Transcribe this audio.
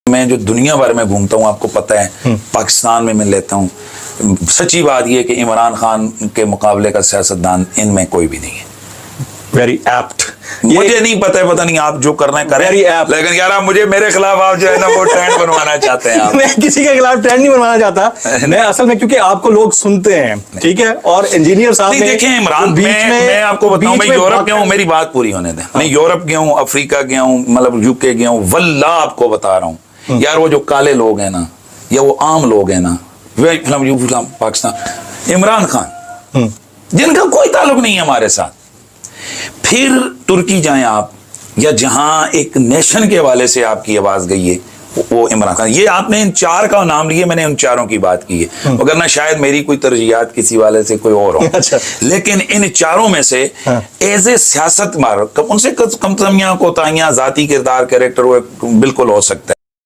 मैं जो दुनिया भर में घूमता हूँ, आपको पता है, पाकिस्तान में मैं लेता हूँ, सच्ची बात यह है कि इमरान खान के मुकाबले का सियासतदान इनमें कोई भी नहीं है। Very apt. मुझे नहीं पता है, पता नहीं आप जो करना है करें, लेकिन यार आप मुझे मेरे खिलाफ आप जो है ना वो ट्रेंड बनवाना चाहते हैं आप। मैं किसी के खिलाफ ट्रेंड नहीं बनवाना चाहता, मैं असल में क्योंकि आपको लोग सुनते हैं, ठीक है, और इंजीनियर साहब नहीं देखें इमरान, मैं आपको बताऊं, मैं यूरोप गया हूं, मेरी बात पूरी होने दें। मैं यूरोप गया हूं, अफ्रीका गया हूं, मतलब यूके गया हूं, वल्लाह आपको बता रहा हूं यार, वो जो काले लोग हैं ना या वो आम लोग हैं ना, वे पाकिस्तान, इमरान खान जिनका कोई ताल्लुक नहीं है हमारे साथ, फिर तुर्की जाएं आप, या जहां एक नेशन के हवाले से आपकी आवाज गई है वो इमरान खान। ये आपने इन चार का नाम लिए, मैंने उन चारों की बात की है, मगर ना शायद मेरी कोई तरजीहात किसी वाले से कोई और हो। अच्छा। लेकिन इन चारों में से एज ए सियासत मार उनसे कम कमियां कोताहियां, जाती किरदार, कैरेक्टर वो बिल्कुल हो सकता है।